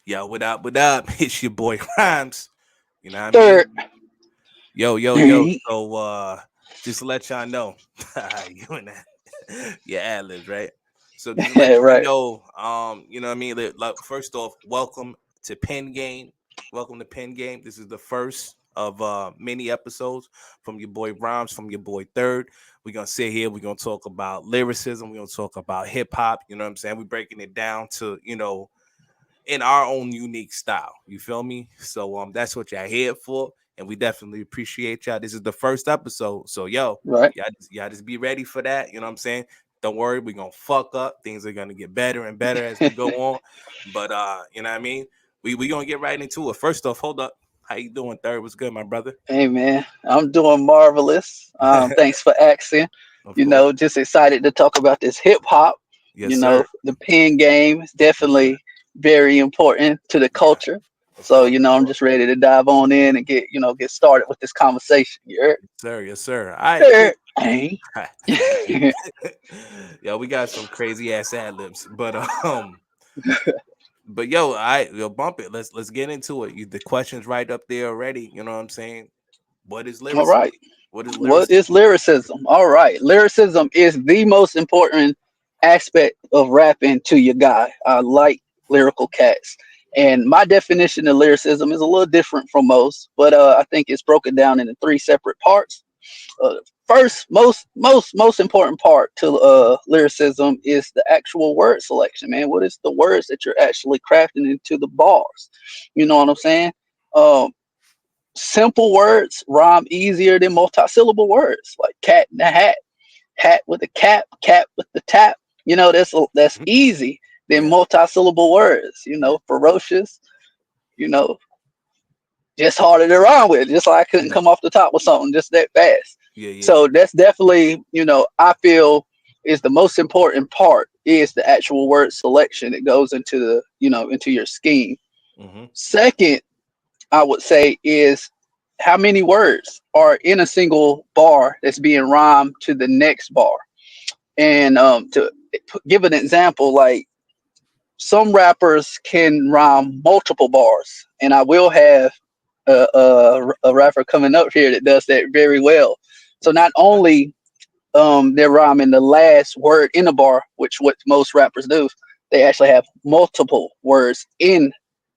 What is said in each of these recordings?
Yo, what up? What up? It's your boy Rhymes. You know what I mean? Third. Yo, yo, yo. Right, So just to let y'all know, you and that your ad libs, right? So just to let y'all right. know, you know what I mean? First off, welcome to Pen Game. Welcome to Pen Game. This is the first of many episodes from your boy Rhymes, from your boy Third. We're gonna sit here, we're gonna talk about lyricism, we're gonna talk about hip hop, you know what I'm saying? We're breaking it down to, in our own unique style. You feel me? So that's what y'all here for, and we definitely appreciate y'all. This is the first episode, so yo, Right. y'all just be ready for that. You know what I'm saying? Don't worry, we're gonna fuck up. Things are gonna get better and better as we go on. But you know what I mean? We gonna get right into it. First off, hold up. How you doing, Third? What's good, my brother? Hey man, I'm doing marvelous. Thanks for asking. Of course. Just excited to talk about this hip hop. Yes, sir. The pen game is Yes, sir. definitely very important to the Yeah, culture. of So, course. Of I'm course. just ready to dive on in and get started with this conversation. You heard? Yes, sir. Yes, sir. All right, cool. Third. Hey. Yo, we got some crazy ass ad libs, but yo, yo, bump it. Let's get into it. The question's right up there already. You know what I'm saying? What is All lyricism? right. What is What lyricism? is lyricism? All right. Lyricism is the most important aspect of rapping to your guy. I like lyrical cats. And my definition of lyricism is a little different from most, but I think it's broken down into three separate parts. First, most important part to lyricism is the actual word selection, man. What is the words that you're actually crafting into the bars? You know what I'm saying? Um, Simple words rhyme easier than multi-syllable words like cat in the hat, hat with a cap with the tap. That's Mhm. easy than Yeah, multi-syllable words. yeah, Ferocious. You know, just harder to rhyme with. Just like I couldn't yeah, come off the top with something just that fast. yeah, yeah. So that's definitely, I feel is the most important part is the actual word selection that goes into into your scheme. Mm-hmm. Second, I would say is how many words are in a single bar that's being rhymed to the next bar. And to give an example, like some rappers can rhyme multiple bars, and I will have a rapper coming up here that does that very well. So not only they're rhyming the last word in a bar, which what most rappers do, they actually have multiple words in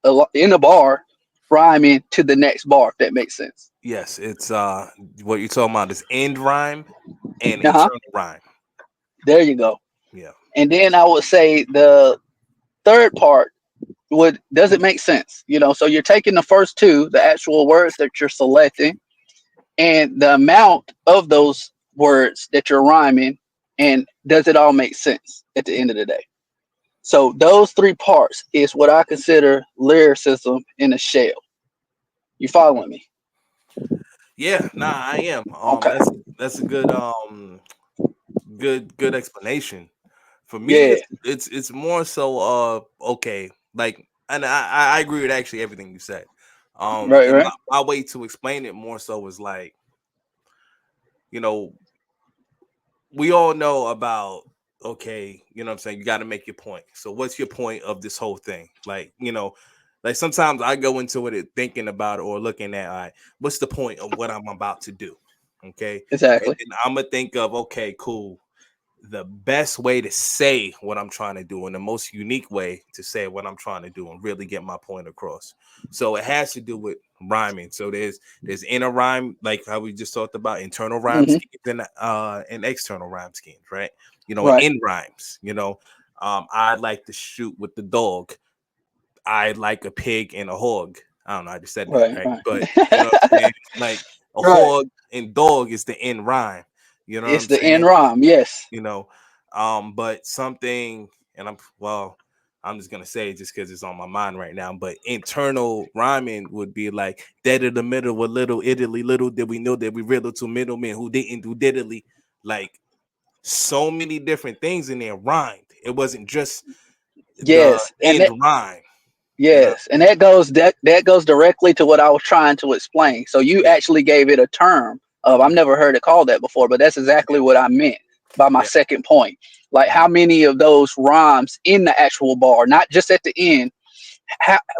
a bar rhyming to the next bar. If that makes sense. Yes, it's what you're talking about is end rhyme and Uh huh. internal rhyme. There you go. Yeah. And then I would say the third part would does it make sense? So you're taking the first two, the actual words that you're selecting, and the amount of those words that you're rhyming, and does it all make sense at the end of the day? So those three parts is what I consider lyricism in a shell. You following me? Yeah, nah, I am. Okay. That's a good explanation. For me, Yeah. it's more so okay, like, and I agree with actually everything you said. Right. And Right. my way to explain it more so is like, you know, we all know about, okay, you know what I'm saying, you got to make your point. So what's your point of this whole thing? Like, like sometimes I go into it thinking about it or looking at, all right, what's the point of what I'm about to do? Okay. And Exactly. then I'm gonna think of, okay, cool, the best way to say what I'm trying to do and the most unique way to say what I'm trying to do and really get my point across. So it has to do with rhyming. So there's inner rhyme, like how we just talked about internal rhyme Hmm. schemes and external rhyme schemes, right? Right. In rhymes, I like to shoot with the dog. I like a pig and a hog. I don't know, I just said that Right. right. Right. But you know what I'm saying? Like a Right. hog and dog is the end rhyme. You know what It's I'm the end saying? rhyme. Yes. you know but something, and I'm just gonna say it just because it's on my mind right now, but internal rhyming would be like dead in the middle with little Italy, little did we know that we read little middlemen who didn't do diddly. Like, so many different things in there rhymed. It wasn't just the Yes. end rhyme, you know what Yes, I'm and saying? that goes directly to what I was trying to explain. So you Yeah, actually gave it a term of I've mhm, never heard it called that before, but that's exactly yeah, what I meant by my yeah, second point. Like mhm, how many of those rhymes in the actual bar, not just at the end,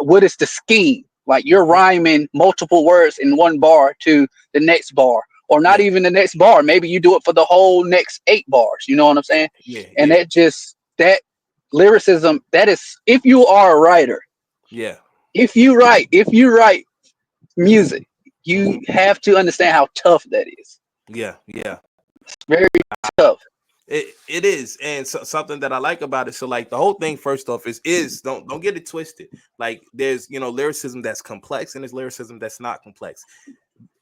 what is the scheme? Like you're rhyming multiple words in one bar to the next bar, or not Yeah, even the next bar. Maybe you do it for the whole next 8 bars. You know what I'm saying? yeah, And yeah, that lyricism, that is, if you are a writer, yeah, if you write music, you hmm have to understand how tough that is. yeah, yeah. Very tough. It is, and so, something that I like about it. So, like the whole thing, first off, is don't get it twisted. Like there's lyricism that's complex, and there's lyricism that's not complex.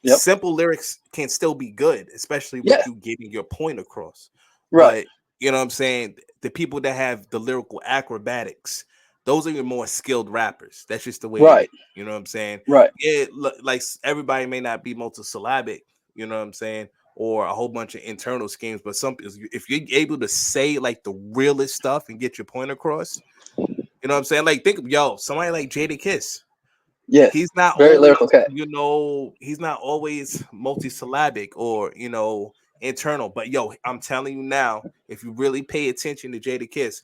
Yep. Simple lyrics can still be good, especially Yeah. with you getting your point across. Right. But you know what I'm saying? The people that have the lyrical acrobatics, those are your more skilled rappers. That's just the way it is. Right. You know what I'm saying? Right. Yeah, like everybody may not be multisyllabic, you know what I'm saying? Or a whole bunch of internal schemes, but some if you're able to say like the realest stuff and get your point across, you know what I'm saying? Like think of somebody like Jada Kiss. Yes. He's not Very always, lyrical cat. he's not always multisyllabic or internal. But I'm telling you now, if you really pay attention to Jada Kiss,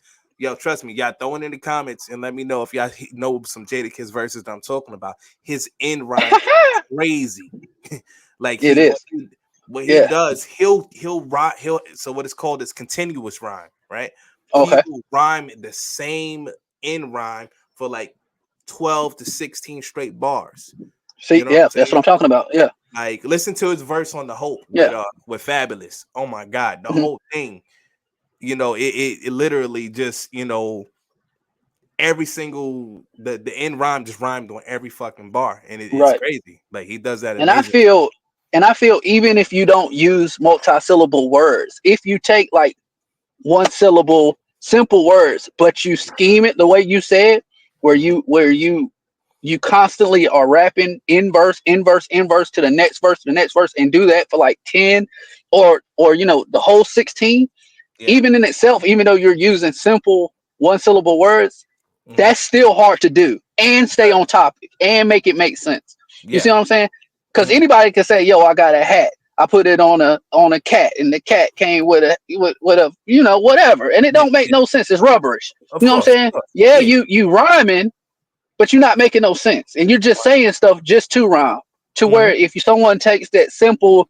trust me, y'all throw it in the comments and let me know if y'all know some Jada Kiss verses that I'm talking about. His end rhyme is crazy. Like It he is. what he Yeah. does, he'll rhyme, so what is called is continuous rhyme, right? He Okay. will rhyme the same end rhyme for like 12 to 16 straight bars. See, You know what yeah, I'm that's what saying? I'm talking about. Yeah. Like listen to his verse on the Hope Yeah. with Fabulous. Oh my god, the Mhm. whole thing, it literally just, every single the end rhyme just rhymed on every fucking bar. And it's Right. crazy. Like he does that And I amazing. feel and I feel even if you don't use multi-syllable words, if you take like one syllable simple words, but you scheme it the way you said, where you constantly are rapping in verse, in verse, in verse to the next verse, and do that for like 10 or the whole 16, Yeah. even in itself, even though you're using simple one syllable words, Hmm. that's still hard to do and stay on topic and make it make sense. You see Yeah. what I'm saying? Because Hmm. anybody can say, "Yo, I got a hat. I put it on a cat, and the cat came with a whatever," and it Yeah. don't make Yeah. no sense. It's rubberish. Of You know what I'm course. Of saying? course. Yeah, Yeah. you rhyming, but you're not making no sense, and you're just saying stuff just to rhyme. To where Hmm. if someone takes that simple,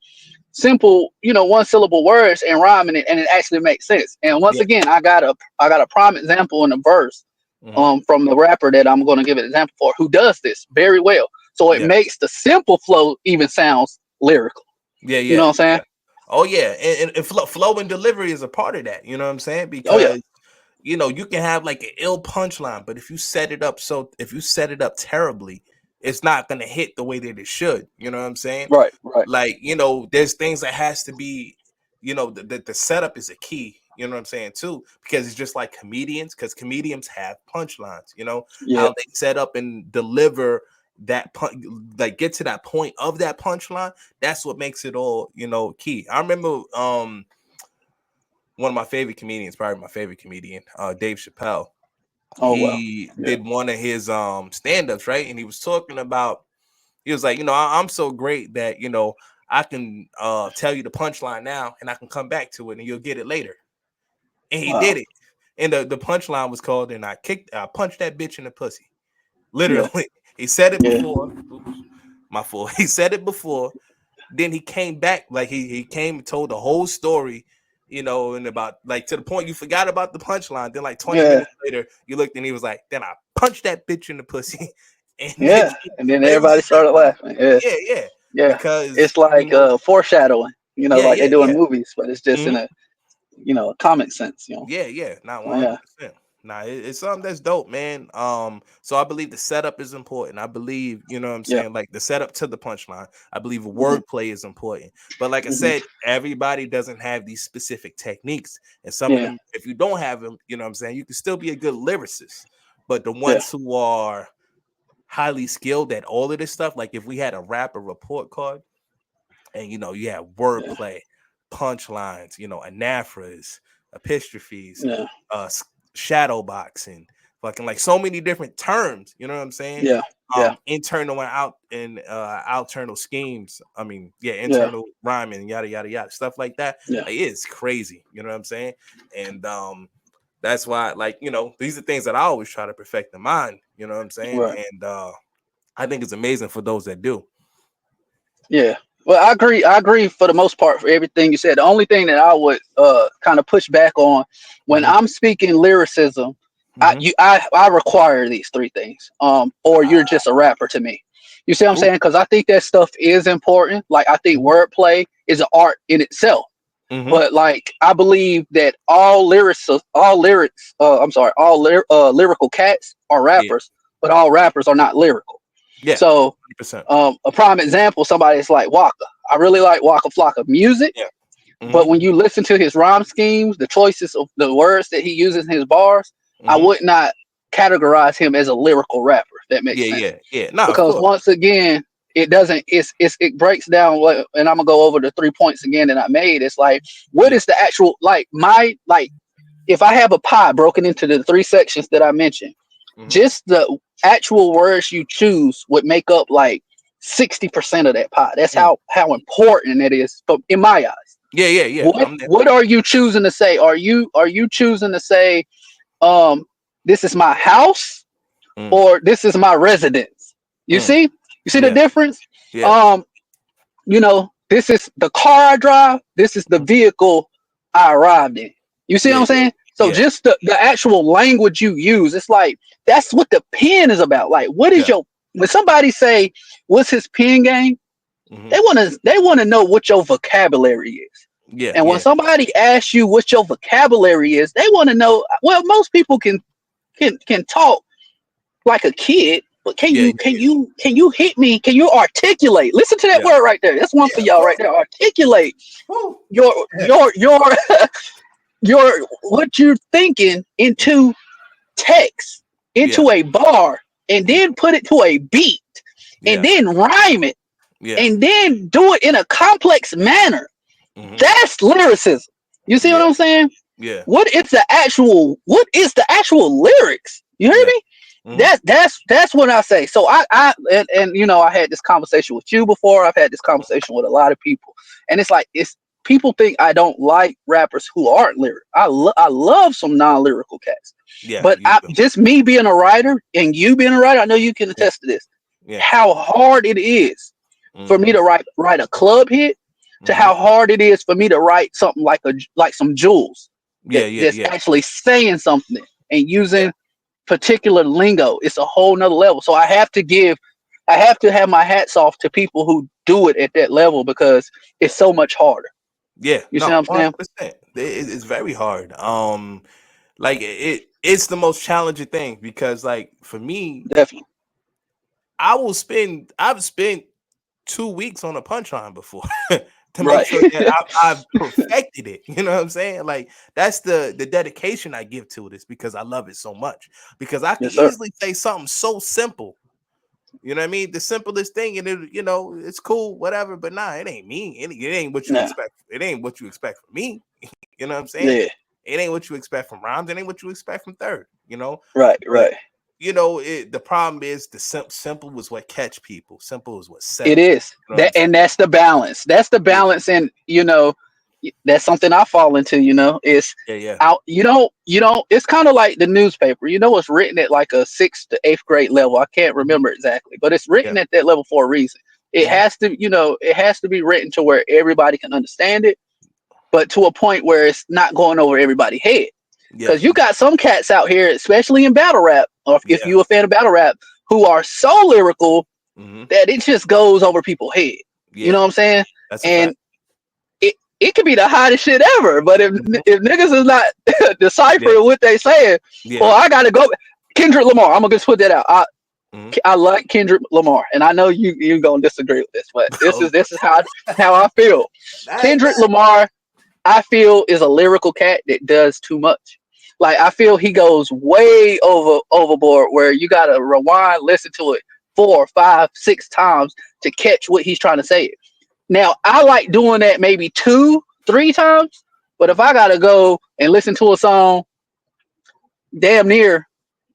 one syllable words and rhyming it, and it actually makes sense. And once Yeah. again, I got a prime example in the verse Hmm. from the rapper that I'm going to give an example for, who does this very well. So it Yeah. makes the simple flow even sounds lyrical. Yeah. You know Yeah. what I'm saying? Yeah. Oh yeah. And flow and delivery is a part of that. You know what I'm saying? Oh yeah. Because you can have like an ill punchline, but if you set it up terribly, it's not gonna hit the way that it should. You know what I'm saying? Right. Right. Like, there's things that has to be, the setup is a key, you know what I'm saying, too, because it's just like comedians, because comedians have punchlines, Yeah. how they set up and deliver that punch, like get to that point of that punchline. That's what makes it all, key. I remember one of my favorite comedians, probably my favorite comedian, Dave Chappelle. Oh well. He Yeah. did one of his stand-ups, right? And he was talking about, he was like, I'm so great that, I can tell you the punchline now and I can come back to it and you'll get it later. And he Wow. did it. And the punchline was called, and I punched that bitch in the pussy. Yeah. Literally. He said it Yeah. before. Oops, my fault. He said it before. Then he came back, like he came and told the whole story, and about like to the point you forgot about the punchline. Then like 20 Yeah. minutes later, you looked and he was like, then I punched that bitch in the pussy. And then Yeah. And then like it was everybody just like, started laughing. Yeah. yeah, yeah. Yeah. Because It's like foreshadowing. yeah, Like they yeah, do in yeah. movies, but it's just in Mhm. a comic sense. Yeah, yeah, not Oh, yeah. 100%. Nah, it's something that's dope, man. So I believe the setup is important. I believe, what I'm Yeah. saying, like the setup to the punchline. I believe Hmm. wordplay is important. But like I Hmm. said, everybody doesn't have these specific techniques. And some of Yeah. them, if you don't have them, what I'm saying, you can still be a good lyricist. But the Yeah. ones who are highly skilled at all of this stuff, like if we had a rapper report card, and you have Yeah. wordplay, punchlines, anaphras, epistrophes, Yeah. uh shadow boxing, fucking like so many different terms, you know what I'm saying? Yeah. Yeah. Internal and outernal schemes. I mean, yeah, Yeah. internal rhyming, yada yada yada, stuff like that. Yeah. Like, it's crazy, you know what I'm saying? And that's why, like, these are things that I always try to perfect in mind. You know what I'm saying? Right. And I think it's amazing for those that do. Yeah. Well, I agree. I agree for the most part for everything you said. The only thing that I would kind of push back on when Hmm. I'm speaking lyricism, Hmm. I require these three things. Or you're just a rapper to me. You see what I'm Ooh. saying? Because I think that stuff is important. Like I think Hmm. wordplay is an art in itself. Hmm. But like I believe that lyrical cats are Yeah. rappers, but all rappers are not lyrical. Yeah. So 100%. a prime example, somebody is like Waka. I really like Waka Flocka music, Yeah. but Hmm. when you listen to his rhyme schemes, the choices of the words that he uses in his bars, I Hmm. would not categorize him as a lyrical rapper. If that makes Yeah. sense, Yeah. Yeah. Nah, of because course. once again, it doesn't. It breaks down what, and I'm gonna go over the 3 points again that I made. It's like, what Yeah. is the actual like if I have a pie broken into the three sections that I mentioned, Hmm. just the actual words you choose would make up like 60% of that pie. That's Mm. how important it is, but in my eyes. Yeah. Yeah. Yeah. What I'm there. what are you choosing to say? Are you choosing to say, um, this is my house Mm. or this is my residence? You Mm. see? You see the Yeah. difference? Yeah. Um, this is the car I drive, this is the Mhm. vehicle I arrived in. You see what Yeah. I'm Yeah. saying? So Yeah. just the actual language you use, it's like that's what the pen is about. Like, what is Yeah. your when somebody say what's his pen game, Hmm. they wanna know what your vocabulary is. Yeah. And when Yeah. somebody asks you what your vocabulary is, they want to know. Well, most people can talk like a kid, but can Yeah. you can you can you hit me? Can you articulate? Listen to that Yeah. word right there. That's one for Yeah. y'all right there. Articulate Woo. your your your your what you're thinking into text, Yeah. into a bar, and Mhm. then put it to a beat, and Yeah. then rhyme it, Yeah. and then do it in a complex manner. Hmm. That's lyricism. You see what Yeah. I'm saying? Yeah. What is the actual lyrics? You hear Yeah. me? Hmm. That's what I say. So and I had this conversation with you before. I've had this conversation with a lot of people, and it's like it's people think I don't like rappers who aren't lyric. I love some non-lyrical cats, Yeah. but You do. just me being a writer and you being a writer, I know you can Yeah. attest to this. Yeah. How hard it is for me Hmm. to write a club hit, to Hmm. how hard it is for me to write something like some jewels Yeah. Yeah. that's Yeah. actually saying something and Yeah. using particular lingo. It's a whole nother level. So I have to have my hats off to people who do it at that level because it's so much harder. Yeah. You see what No. I'm saying? 100%. It's very hard. Like it's the most challenging thing because, like, for me, Definitely. I've spent 2 weeks on a punchline before to make Right. sure that I've perfected it. You know what I'm saying? Like that's the dedication I give to this because I love it so much. Because I can Yes, sir. easily say something so simple. You know what I mean? The simplest thing, and it's cool, whatever. But nah, it ain't me. It ain't what you Nah. expect. It ain't what you expect from me. You know what I'm saying? Yeah. It ain't what you expect from Rhymes. It ain't what you expect from Third. Right. But Right. the problem is the simple was what catch people. Simple is what It sells. is You know what I'm that, saying? and that's the balance. That's the Yeah, balance, and that's something I fall into. Is yeah, yeah. out. It's kind of like the newspaper. It's written at like a sixth to eighth grade level. I can't Hmm. remember exactly, but it's Yeah. written at that level for a reason. It Hmm. has to, it has to be written to where everybody can understand it, but to a point where it's not going over everybody's head. Yeah. Because you got some cats out here, especially in battle rap, or if Yeah. you're a fan of battle rap, who are so lyrical Hmm. that it just goes over people's head. You know Yeah. what I'm saying? That's a And fact. it could be the hottest shit ever, but if Hmm. if niggas is not Yeah. deciphering what they saying, well, Yeah. I gotta go. Kendrick Lamar, I'm gonna just put that out. I Hmm. I like Kendrick Lamar, and I know you gonna disagree with this, but this is Oh, this is how I feel. that, Kendrick that. Lamar, I feel, is a lyrical cat that does too much. Like I feel he goes way overboard, where you gotta rewind, listen to it 4, 5, 6 times to catch what he's trying to say. Now I like doing that maybe 2, 3 times, but if I gotta go and listen to a song damn near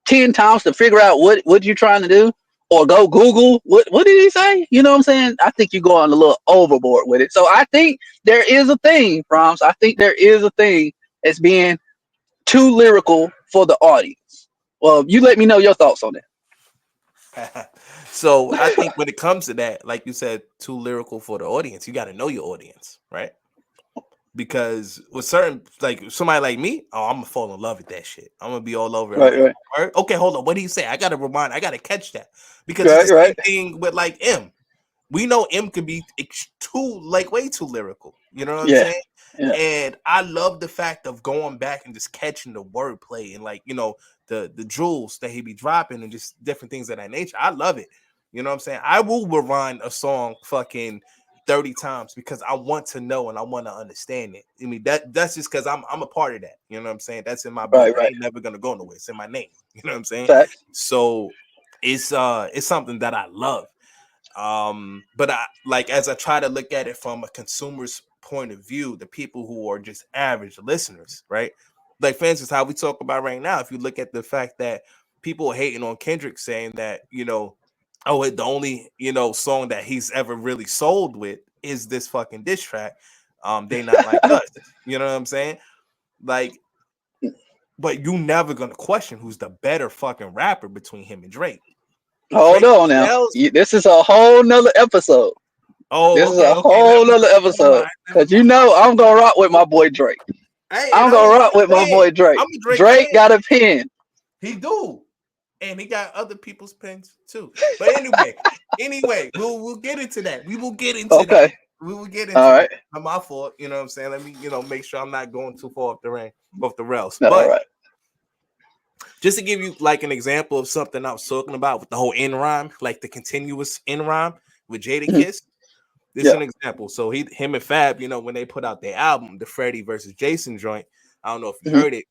10 times to figure out what you're trying to do, or go Google what did he say? You know what I'm saying? I think you're going a little overboard with it. So I think there is a thing, Proms. I think there is a thing as being too lyrical for the audience. Well, you let me know your thoughts on that. So I think when it comes to that, like you said, too lyrical for the audience, you got to know your audience, right? Because with certain, like somebody like me, oh, I'm gonna fall in love with that shit. I'm gonna be all over it. I'm Right, like, right, "Word? Okay, hold on. What do you say? I gotta rewind. I gotta catch that because it's right, the same right. thing with like M. We know M could be too, like, way too lyrical. You know what I'm Yeah, saying? yeah. And I love the fact of going back and just catching the wordplay and, like, the jewels that he be dropping and just different things of that nature. I love it. You know what I'm saying? I will rewind a song fucking 30 times because I want to know and I want to understand it. I mean, that's just because I'm a part of that. You know what I'm saying? That's in my blood. Right, That right. ain't never gonna go nowhere. It's in my name. You know what I'm saying? Facts. So it's something that I love. But I, like, as I try to look at it from a consumer's point of view, the people who are just average listeners, right? Like, for instance, how we talk about right now, if you look at the fact that people are hating on Kendrick, saying that, oh, the only, song that he's ever really sold with is this fucking diss track. They not like us. You know what I'm saying? Like, but you never gonna question who's the better fucking rapper between him and Drake. Hold Drake on now. sells. This is a whole nother episode. Oh, This is okay, a okay. Never whole mind. nother Never episode. mind. Never Cause mind. I'm gonna rock with my boy Drake. Hey, and I'm I'm a gonna rock Drake with my fan. boy Drake. I'm a Drake Drake fan. got a pen. He do, and he got other people's pens too. But anyway, we'll get into that. We will get into that. Okay. We will get All into that. right. Not my fault. You know what I'm saying? Let me, make sure I'm not going too far off the rails. All But right. just to give you like an example of something I was talking about with the whole in rhyme, like the continuous in rhyme with Jada Mhm. Kiss. This is Yeah. an example. So him and Fab, when they put out their album, the Freddie versus Jason joint. I don't know if you Mhm. heard it.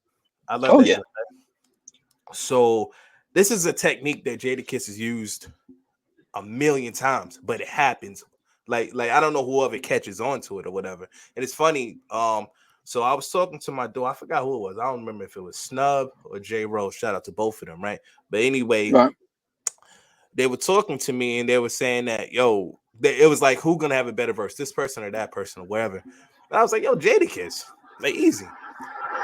I love Oh that yeah. joint. So this is a technique that Jada Kiss has used a million times, but it happens. Like I don't know whoever catches on to it or whatever. And it's funny. So I was talking to my daughter. I forgot who it was. I don't remember if it was Snub or J Rose. Shout out to both of them, right? But anyway, Right. they were talking to me and they were saying that, it was like, who gonna have a better verse, this person or that person or wherever. And I was like, yo, Jadakiss, like, easy.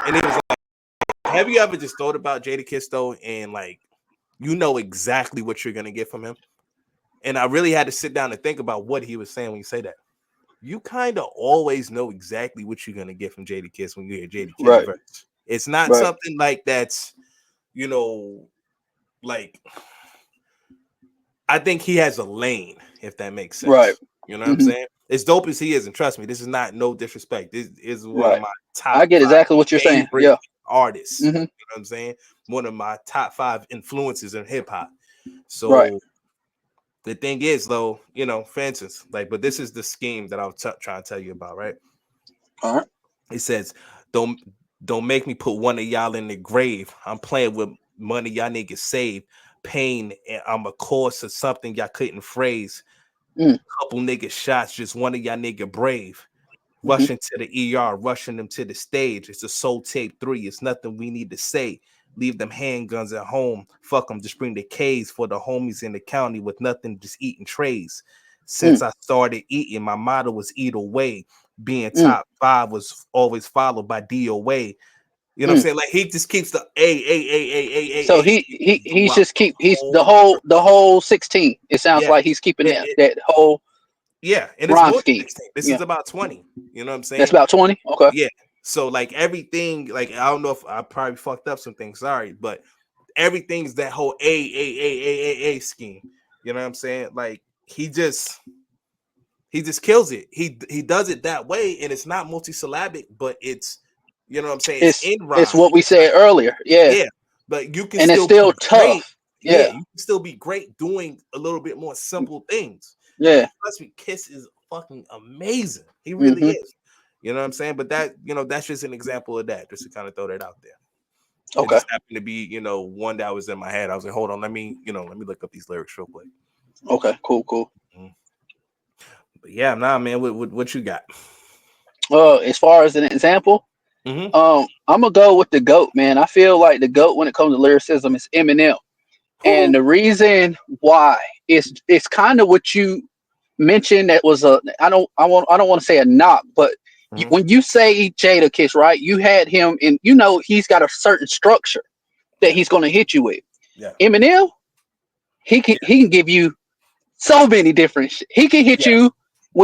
And it was like, have you ever just thought about Jadakiss though, and like, exactly what you're gonna get from him? And I really had to sit down and think about what he was saying when you say that. You kind of always know exactly what you're gonna get from Jadakiss when you hear Jadakiss Right. verse. It's not Right. something like that's, you know, like, I think he has a lane, if that makes Right. sense. You know what I'm Hmm. saying? As dope as he is, and trust me, this is not no disrespect. This is one of Right. my I top get five exactly what you're saying. favorite Yeah. artists. Hmm. You know what I'm saying? One of my top 5 influences in hip hop. Right. So the thing is, though, for instance, like, but this is the scheme that I was trying to tell you about, right? All right. It says, "Don't don't make me put one of y'all in the grave. I'm playing with money y'all niggas save. Pain, and I'm a cause of something y'all couldn't phrase. Mm. Couple nigga shots, just one of y'all nigga brave. Hmm. Rushing to the ER, rushing them to the stage. It's a Soul Tape 3. It's nothing we need to say. Leave them handguns at home. Fuck them. Just bring the K's for the homies in the county with nothing, just eating trays. Mm. Since I started eating, my motto was eat away. Being Mm. top 5 was always followed by DOA. You know what I'm Mm. saying? Like, he just keeps the So A he's throughout just the keep he's whole the whole 16. It sounds yeah. like he's keeping It, that whole yeah, and it's rhyme more than scheme. 16. This Yeah. is about 20. You know what I'm That's saying? about 20. Okay. Yeah. So like everything, like, I don't know if I probably fucked up some things. Sorry, but everything's that whole A scheme. You know what I'm saying? Like, he just kills it. He does it that way, and it's not multisyllabic, but it's, you know what I'm saying, it's in It's rhyme. what we It's said like, earlier. Yeah. yeah, but you can And it's still still be great. tough. Yeah, Yeah. you can still be great doing a little bit more simple things. Yeah. And trust me, Kiss is fucking amazing. He really Hmm. is. You know what I'm saying? But that's just an example of that, just to kind of throw that out there. It Okay. just happened to be, one that was in my head. I was like, hold on, let me look up these lyrics real quick. Okay. Cool. Cool. Mhm. But yeah, nah, man, what you got? As far as an example, Mm-hmm. I'm gonna go with the goat, man. I feel like the goat when it comes to lyricism is Eminem. And the reason why is it's kind of what you mentioned. That was a I don't want to say a knock, but Mm-hmm. when you say Jada Kiss, right? You had him, and he's got a certain structure that Yeah, he's going to hit you with. yeah. Eminem, he can give you so many different shit. He can hit yeah, you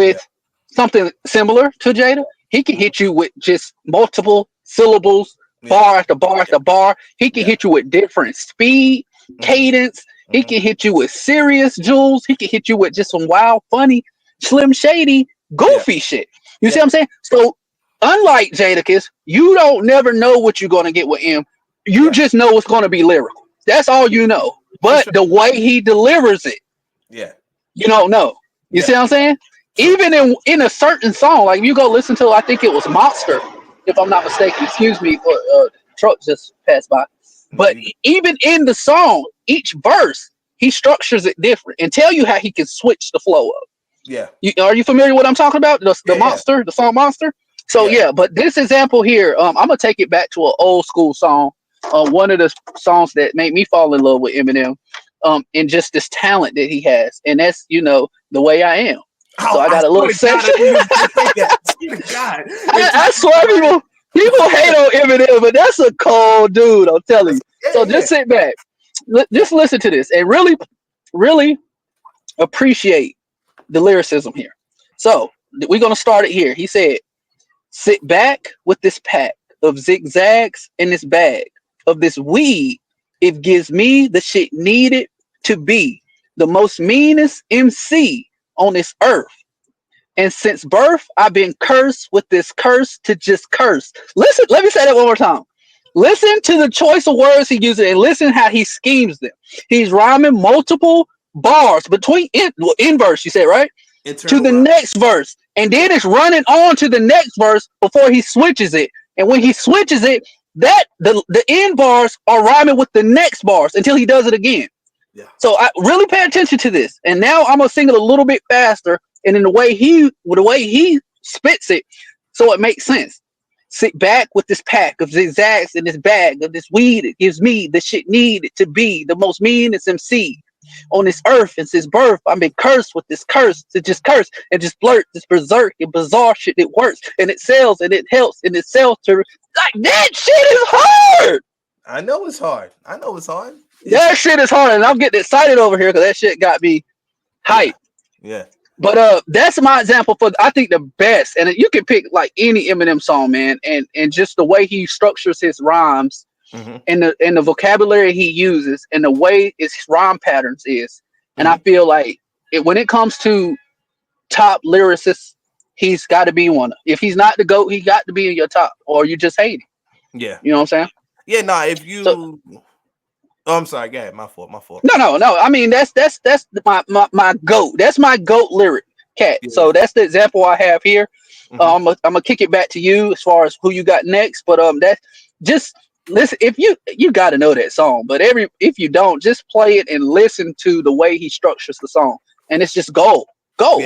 yeah, with something similar to Jada. He can mhm, hit you with just multiple syllables, yeah, bar after bar yeah, after bar. He can yeah, hit you with different speed, hmm, cadence. He hmm, can hit you with serious jewels. He can hit you with just some wild, funny, slim shady, yeah, goofy shit. You see yeah, what I'm saying? So unlike Jadakiss, you don't never know what you're gonna get with him. You yeah, just know it's gonna be lyrical. That's all you know. for But sure. the way he delivers it, Yeah, you don't know. You see yeah, what I'm saying? true. Even in a certain song, like if you go listen to, I think it was Monster, if I'm not mistaken. Excuse me, truck just passed by. No, But you. even in the song, each verse he structures it different and tell you how he can switch the flow up. Yeah, Are you familiar with what I'm talking about? The yeah, yeah, Monster, the song Monster. So yeah. yeah, but this example here, I'm gonna take it back to an old school song. One of the songs that made me fall in love with Eminem, and just this talent that he has, and that's the way I am. So Oh, I I got a little swear to God, I section. knew you was gonna say that. I swear to God, it's I swear, people hate on Eminem, but that's a cold dude. I'm telling you. yeah, So yeah, just sit back, yeah. just listen to this, and really, really appreciate the lyricism here. So we're gonna start it here. He said, "Sit back with this pack of zigzags in this bag of this weed. It gives me the shit needed to be the most meanest MC on this earth. And since birth, I've been cursed with this curse to just curse." Listen, let me say that one more time. Listen to the choice of words he uses and listen how he schemes them. He's rhyming multiple bars between in verse, you said, right? To Internal the rhyme. next verse. And Yeah, then it's running on to the next verse before he switches it. And when he switches it, that the end bars are rhyming with the next bars until he does it again. yeah, So I really pay attention to this. And now I'm gonna sing it a little bit faster and in the way he spits it, so it makes sense. Sit back with this pack of zigzags in this bag of this weed. It gives me the shit needed to be the most meanest MC on this earth. And since birth, I've been cursed with this curse to just curse and just blurt this berserk and bizarre shit that works and it sells and it helps and it sells to like that shit is hard. I know it's hard. I know it's hard. It's That shit is hard, and I'm getting excited over here because that shit got me yeah, hype. yeah, But that's my example for I think the best, and you can pick like any Eminem song, man, and just the way he structures his rhymes hmm, and the vocabulary he uses and the way his rhyme patterns is, and I hmm, feel like when it comes to top lyricists, he's got to be one. If he's not the goat, he got to be in your top, or you just hate him. yeah, You know what I'm saying? yeah. Nah, if So you, oh, I'm sorry. Go ahead. My fault. My fault. no. I mean, that's my goat. That's my goat lyric, cat. Yeah, So yeah. that's the example I have here. Hmm. I'm gonna kick it back to you as far as who you got next. But that just listen. If you got to know that song, but if you don't, just play it and listen to the way he structures the song, and it's just gold, Yeah. gold.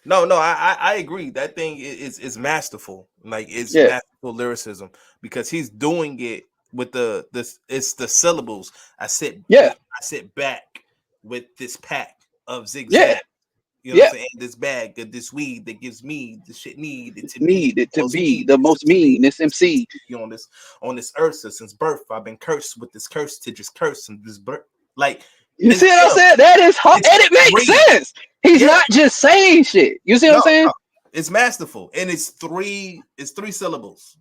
No, no, I agree. That thing is masterful. Like it's Yeah, masterful lyricism because he's doing it with this. It's the syllables. yeah, I sit back with this pack of yeah, zigzag. You know what I'm yeah. saying? This bag of this weed that gives me the shit needed to be Need it the to most be mean the most MC mean. This MC. on this earth. So since birth, I've been cursed with this curse to just curse and this birth. Like You it's see what I'm ill. saying? That is hard, It's and it makes three. sense. He's Yeah. not just saying shit. You see what No, I'm saying? no. It's masterful. And it's three syllables.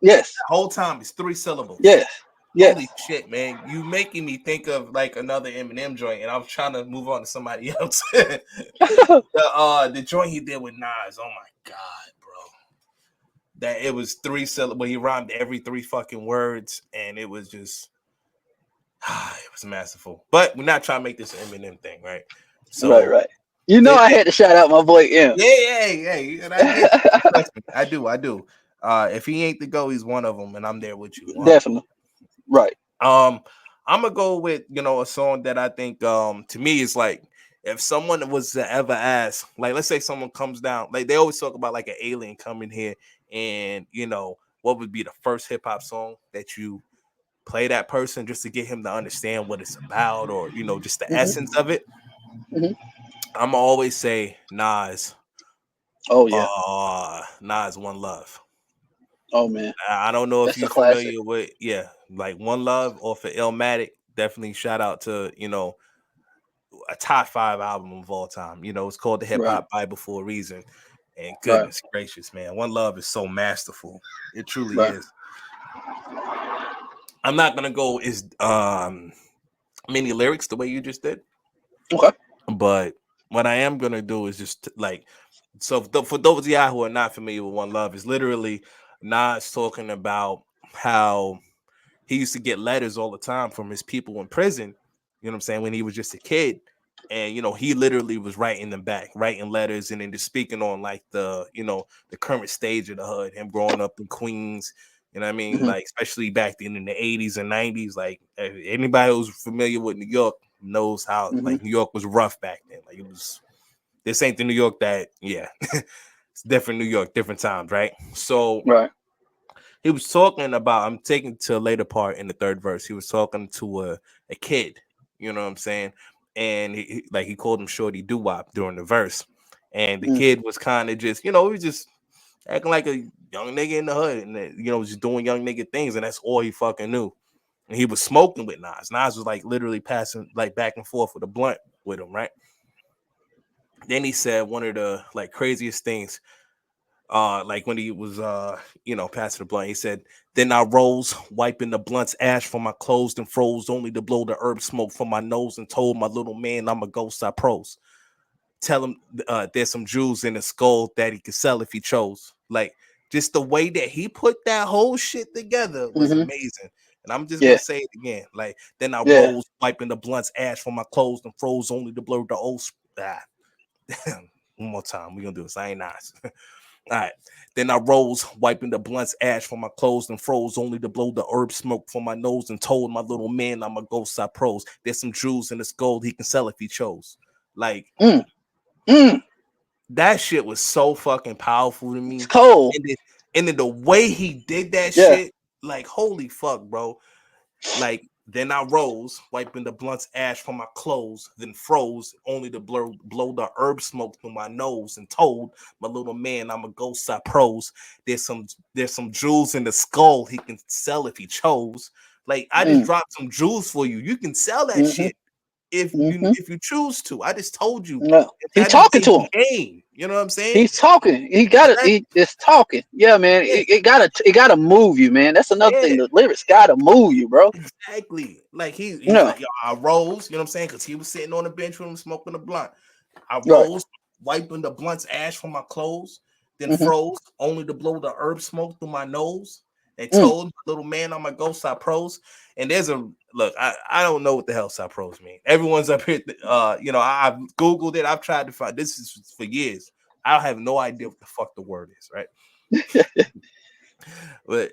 Yes, The whole time it's three syllables. yes, yes. Holy shit, man. You making me think of like another Eminem joint, and I was trying to move on to somebody else. The joint he did with Nas, oh my god, bro. That it was three syllables. He rhymed every three fucking words, and it was just it was masterful. But we're not trying to make this an Eminem thing, right? Right, So right. You know this, I had to shout out my boy M. yeah, yeah, yeah, and I get you. Trust me, I do, I do. If he ain't the go, he's one of them, and I'm there with you. 100. Definitely. Right. Um, I'm gonna go with a song that I think to me is like if someone was to ever ask, like let's say someone comes down, like they always talk about like an alien coming here, and what would be the first hip hop song that you play that person just to get him to understand what it's about, or just the Hmm. essence of it. Hmm. I'm gonna always say Nas. Oh yeah. Nas One Love. Oh man. I don't know if That's a you're classic. familiar with, like One Love or for Illmatic. Definitely shout out to, a top 5 album of all time. You know, it's called the Hip Right. Hop Bible for a reason. And Right. goodness gracious, man, One Love is so masterful. It truly Right. is. I'm not gonna go as many lyrics the way you just did, Okay. but what I am gonna do is just like, so for those of y'all who are not familiar with One Love, is literally Nas talking about how he used to get letters all the time from his people in prison, you know what I'm saying, when he was just a kid. And you know, he literally was writing them back, writing letters, and then just speaking on like the, you know, the current stage of the hood, him growing up in Queens, you know what I mean? Hmm. Like, especially back then in the 80s and 90s. Like, anybody who's familiar with New York knows how Hmm. like New York was rough back then. Like, it was, this ain't the New York that, yeah. It's different New York, different times, right? So Right. he was talking about, I'm taking to a later part in the third verse. He was talking to a kid, you know what I'm saying? And like, he called him Shorty Doo Wop during the verse. And the Mm. kid was kind of just, you know, he was just acting like a young nigga in the hood, and you know, just doing young nigga things, and that's all he fucking knew. And he was smoking with Nas. Nas was like literally passing like back and forth with a blunt with him, right? Then he said one of the like craziest things, like when he was you know, passing the blunt. He said, then I rose, wiping the blunt's ash from my clothes and froze, only to blow the herb smoke from my nose, and told my little man I'm a ghost I pros. Tell him there's some jewels in his skull that he could sell if he chose. Like, just the way that he put that whole shit together was Hmm. amazing. And I'm just gonna Yeah. say it again. Like, then I Yeah. rose, wiping the blunt's ash from my clothes and froze, only to blur the old. One more time. We're gonna do this. I ain't nice. All right. Then I rose, wiping the blunt's ash from my clothes and froze, only to blow the herb smoke from my nose, and told my little man I'm a ghost I pros. There's some jewels in this gold he can sell if he chose. Like, Mm. Mm. that shit was so fucking powerful to It's me. cold. And then the way he did that Yeah. shit, like, holy fuck, bro. Like, then I rose, wiping the blunt's ash from my clothes, then froze, only to blow the herb smoke through my nose, and told my little man I'm a ghost I pros. There's some jewels in the skull he can sell if he chose. Like, I just Mm. dropped some jewels for you. You can sell that Hmm. shit if you Hmm. if you choose to. I just told you. No. He's That just talking gave to you him. game. You know what I'm saying? He's talking. He got it. Exactly. He is talking. Yeah, man. Yeah, It gotta move you, man. That's another thing. yeah, The lyrics gotta move you, bro. exactly. Like, he's Yeah. like, yo, I rose, you know what I'm saying? Because he was sitting on the bench with him smoking a blunt. I Right. rose, wiping the blunt's ash from my clothes, then Hmm. froze, only to blow the herb smoke through my nose. And Mm. told little man I'm a ghost I pros. And there's a look, I don't know what the hell pros mean. Everyone's up here, you know, I've Googled it, I've tried to find this is for years. I have no idea what the fuck the word is, right? But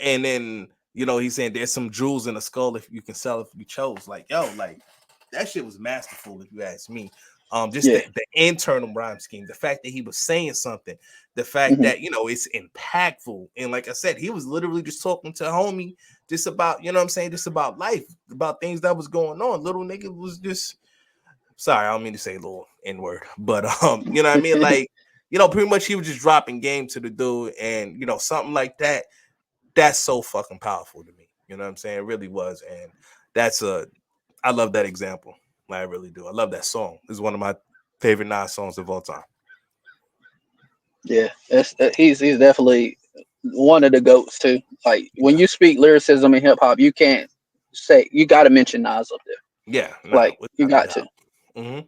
and then, you know, he's saying there's some jewels in the skull if you can sell if you chose. Like, yo, like, that shit was masterful if you ask me. Just Yeah. the internal rhyme scheme, the fact that he was saying something, the fact Hmm. that, you know, it's impactful. And like I said, he was literally just talking to homie just about, you know what I'm saying, just about life, about things that was going on. Little nigga was just, sorry, I don't mean to say little N-word, but you know what I mean? Like, you know, pretty much he was just dropping game to the dude, and you know, something like that, that's so fucking powerful to me. You know what I'm saying? It really was. And that's I love that example. I really do. I love that song. It's one of my favorite Nas songs of all time. Yeah. He's definitely one of the goats too. Like when Yeah. you speak lyricism in hip hop, you can't say you got to mention Nas up there. Yeah. Nah, Like you without a got to. doubt. Hmm.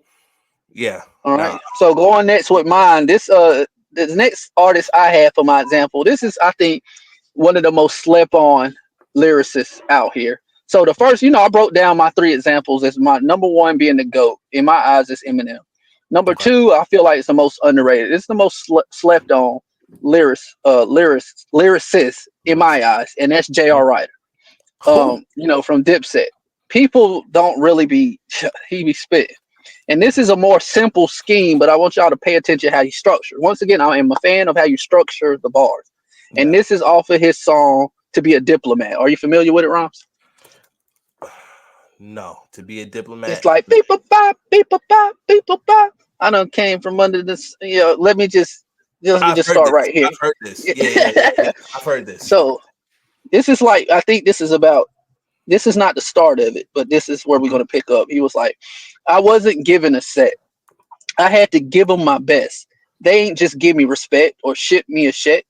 Yeah. All Nah. right. So going next with mine. The next artist I have for my example. This is, I think, one of the most slept on lyricists out here. So the first, I broke down my three examples as my number one being the GOAT. In my eyes, is Eminem. Number Okay. two, I feel like it's the most underrated. It's the most slept on lyricist in my eyes, and that's J.R. Ryder. Who? From Dipset. People don't really be he be spitting. And this is a more simple scheme, but I want y'all to pay attention how he structured. Once again, I am a fan of how you structure the bars. And Yeah. this is off of his song "To Be a Diplomat." Are you familiar with it, Rhymes? No. To be a It's diplomat. like beep a bop, beep a bop, beep a bop. I done came from under this. Let me I've just heard start this. right here. I've heard this. Yeah. I've heard this. So this is like, I think this is about this is not the start of it, but this is where we're going to pick up. He was like, I wasn't given a set. I had to give them my best. They ain't just give me respect or ship me a check.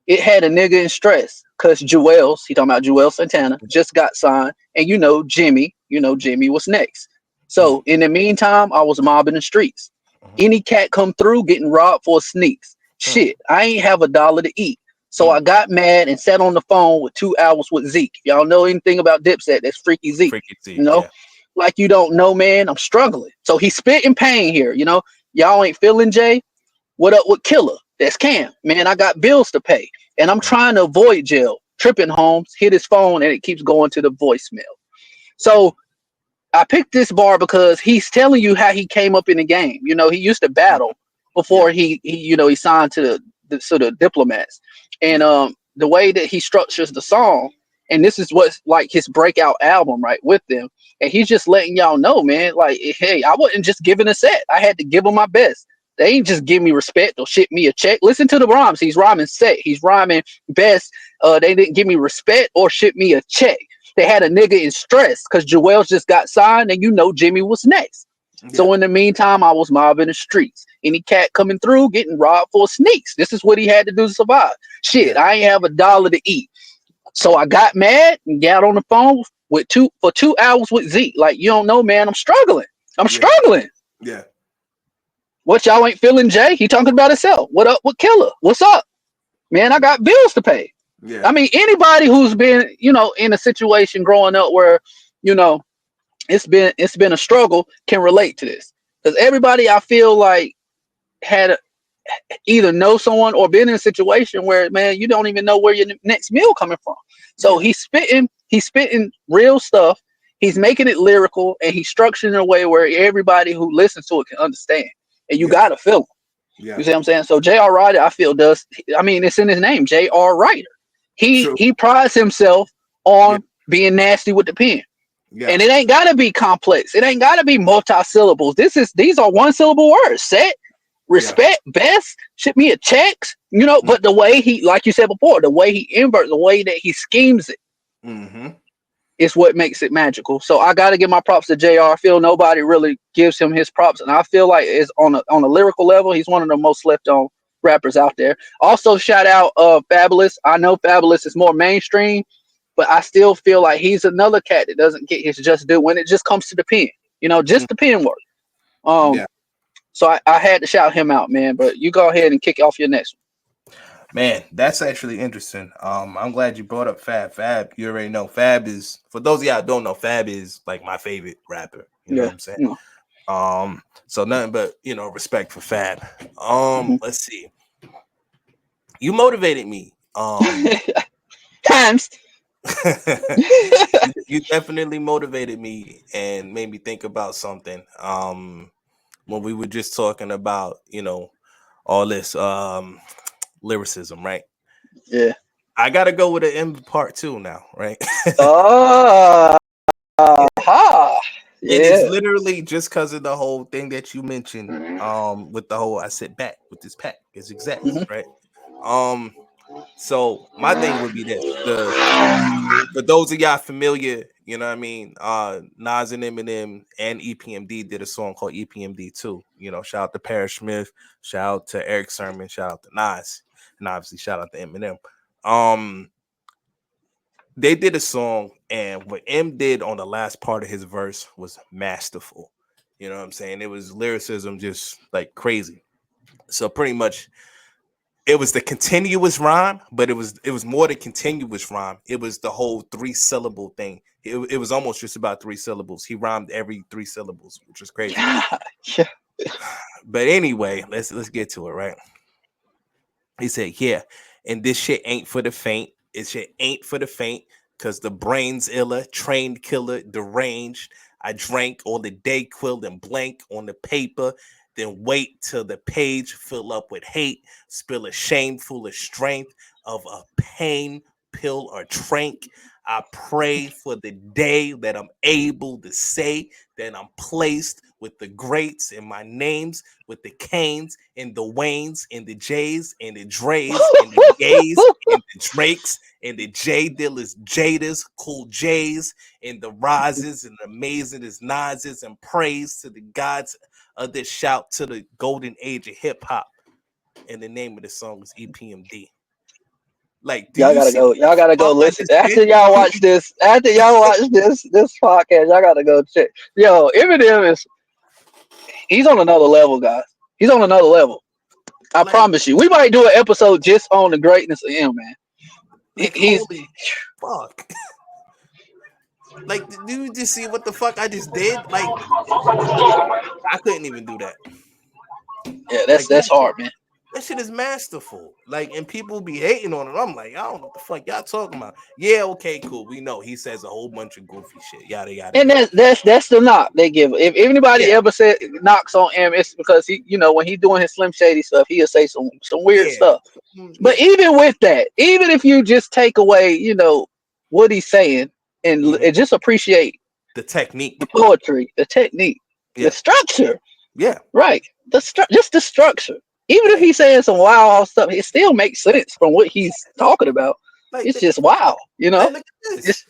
It had a nigga in stress because Jewels, he talking about Joel Santana, just got signed. And Jimmy was next. So in the meantime, I was mobbing the streets. Any cat come through getting robbed for sneaks. Shit, I ain't have $1 to eat. So I got mad and sat on the phone with 2 hours with Zeke. Y'all know anything about Dipset? That's Freaky Zeke. Freaky You Zeke, know, yeah. like you don't know, man. I'm struggling. So he spit in pain here. Y'all ain't feeling Jay. What up with Killer? That's Cam. Man, I got bills to pay. And I'm trying to avoid jail. Tripping Holmes hit his phone and it keeps going to the voicemail. So I picked this bar because he's telling you how he came up in the game. He used to battle Yeah, before he signed to the sort of diplomats. And yeah, the way that he structures the song, and this is what's like his breakout album, right, with them. And he's just letting y'all know, man, like, hey, I wasn't just giving a set. I had to give them my best. They ain't just give me respect or ship me a check. Listen to the rhymes. He's rhyming set. He's rhyming best. They didn't give me respect or ship me a check. They had a nigga in stress because Joel's just got signed and Jimmy was next. yeah, So in the meantime, I was mobbing the streets. Any cat coming through getting robbed for sneaks. This is what he had to do to survive. Shit, yeah, I ain't have $1 to eat. So I got mad and got on the phone for 2 hours with Zeke. Like, you don't know, man, I'm struggling. I'm yeah, struggling. yeah, What, y'all ain't feeling Jay? He talking about himself. What up with Killer? What's up? Man, I got bills to pay. yeah, I mean, anybody who's been, in a situation growing up where, you know, it's been a struggle can relate to this. Because everybody I feel like had either know someone or been in a situation where, man, you don't even know where your next meal coming from. So yeah, he's spitting real stuff. He's making it lyrical and he's structured in a way where everybody who listens to it can understand. And you yeah, gotta feel him. You yeah. see what I'm saying? So J.R. Ryder, I feel does. I mean, it's in his name, J.R. Ryder. He True. he prides himself Yeah, on being nasty with the pen. yeah, And it ain't gotta be complex. It ain't gotta be multi-syllables. These are one syllable words. Set, yeah. respect, best, ship me a checks, but the way he, like you said before, the way he inverts, the way that he schemes it Mm-hmm. is what makes it magical. So I gotta give my props to JR. I feel nobody really gives him his props. And I feel like it's on a lyrical level, he's one of the most slept on rappers out there. Also, shout out Fabulous. I know Fabulous is more mainstream, but I still feel like he's another cat that doesn't get his just due when it just comes to the pen. Just the pen work. Um, Yeah, so I had to shout him out, man. But you go ahead and kick off your next man, that's actually interesting. I'm glad you brought up Fab. Fab, you already know. Fab is, for those of y'all who don't know, Fab is like my favorite rapper. You one. know Yeah. what I'm saying? No. So nothing but respect for Fab. Mhm. Let's see. You motivated me. Times. You definitely motivated me and made me think about something. When we were just talking about, all this lyricism, right? Yeah. I gotta go with an M part two now, right? Oh, ha. And it's Yeah. literally just because of the whole thing that you mentioned, with the whole I sit back with this pack is exacts, Mhm. right? Um, so my thing would be this: the for those of y'all familiar, you know what I mean, Nas and Eminem and EPMD did a song called EPMD 2. Shout out to Parrish Smith, shout out to Eric Sermon, shout out to Nas, and obviously shout out to Eminem. Um, they did a song, and what M did on the last part of his verse was masterful. You know what I'm saying? It was lyricism just like crazy. So pretty much it was the continuous rhyme, but it was more the continuous rhyme. It was the whole 3 syllable thing. It was almost just about 3 syllables. He rhymed every 3 syllables, which was crazy. Yeah. Yeah. But anyway, let's get to it, right? He said, yeah, and this shit ain't for the faint. It shit ain't for the faint, cause the brain's illa, trained killer, deranged. I drank all the day quill and blank on the paper, then wait till the page fill up with hate, spill a shameful of strength of a pain pill or trank. I pray for the day that I'm able to say that I'm placed with the greats and my names with the Canes and the Waynes and the Jays and the Dre's and the Yays and the Drakes and the J Dillers, Jadas, Cool J's and the Rises and the Amazing as Nodses and praise to the gods of this shout to the golden age of hip hop. And the name of the song is EPMD. Like, do Y'all you gotta see go. what the Y'all gotta go fuck I listen. just After did? y'all watch this, this podcast, y'all gotta go check. Yo, Eminem is he's on another level, guys. He's on another level. I Like, promise you. We might do an episode just on the greatness of him, man. He's holy fuck. Like, do you just see what the fuck I just did? Like, I couldn't even do that. yeah, Like that's hard, man. that shit is masterful. Like, and people be hating on it. I'm like, I don't know what the fuck y'all talking about. Yeah, okay, cool. We know he says a whole bunch of goofy shit. Yada yada And yada. that's the knock they give. If anybody Yeah, ever said knocks on him, it's because he, when he doing his Slim Shady stuff, he'll say some weird yeah, stuff. But yeah. even with that, even if you just take away, what he's saying Mm-hmm. and just appreciate The the technique. poetry, the technique, the Yeah, structure, yeah. right? Just the structure. Even if Like, he's saying some wild stuff, it still makes sense from what he's talking about. like, It's just wow, like, look at this. It's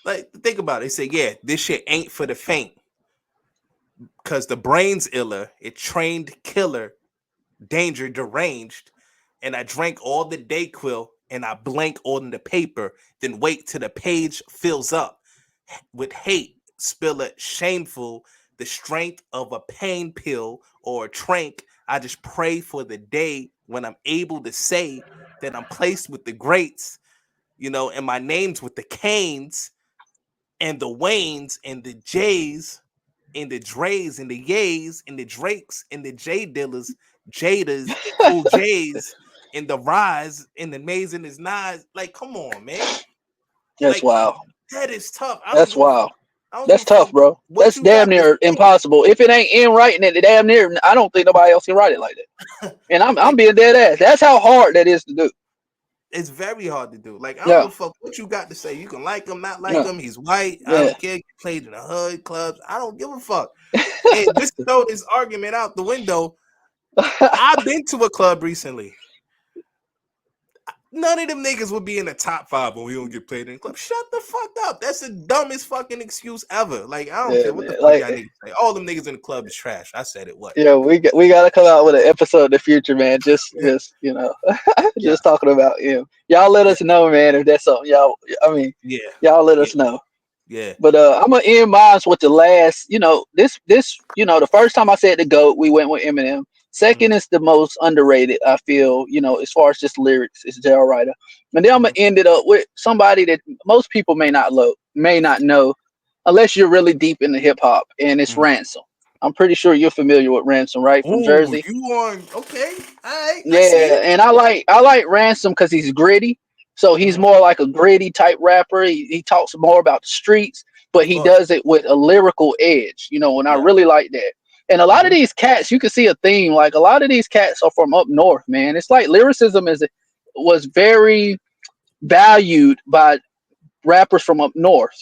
Like, think about it. They say, yeah, this shit ain't for the faint. Cause the brain's iller, it trained killer, danger deranged, and I drank all the Dayquil and I blank on the paper, then wait till the page fills up with hate, spill it shameful, the strength of a pain pill or a trank. I just pray for the day when I'm able to say that I'm placed with the greats, and my name's with the Canes and the Waynes and the Jays and the Dre's and the Yays and the Drakes and the J Dillers, Jadas, Cool J's and the Rise and the Amazing is Nas. Like, come on, man. that's Like, wow. that is tough. I don't That's give a wow. fuck. I don't give That's a tough, fuck bro. what That's you damn got to near say. impossible. If it ain't in writing it, damn near. I don't think nobody else can write it like that. And I'm Like, being dead ass. That's how hard that is to do. it's very hard to do. Like, I don't Yeah, give a fuck what you got to say. You can like him, not like yeah, him. He's white. I yeah. don't care. He played in the hood clubs. I don't give a fuck. And just to throw this argument out the window, I've been to a club recently. None of them niggas would be in the top 5 when we don't get played in the club. Shut the fuck up. That's the dumbest fucking excuse ever. Like, I don't Yeah, care what the man. fuck Like, y'all niggas say. All them niggas in the club is trash. I said it. What? yeah, we got to come out with an episode in the future, man. Just Yeah, just talking about him. Y'all let yeah, us know, man, if that's something y'all. I mean, yeah, y'all let yeah, us know. yeah. But I'm gonna end mine with the last. This. The first time I said the goat, we went with Eminem. Second Mm-hmm, is the most underrated. I feel as far as just lyrics, it's J.R. Ryder. And then I'm gonna mm-hmm, end it up with somebody that most people may not know, unless you're really deep into hip hop, and it's mm-hmm. Ransom. I'm pretty sure you're familiar with Ransom, right? From Oh, Jersey. you on? Okay, all right. I see Yeah, it. and I like Ransom because he's gritty. So he's Mm-hmm. more like a gritty type rapper. He talks more about the streets, but Of he course. does it with a lyrical edge, and I Yeah. really like that. And a lot of Mm-hmm. these cats, you can see a theme. Like a lot of these cats are from up north, man. It's like lyricism was very valued by rappers from up north.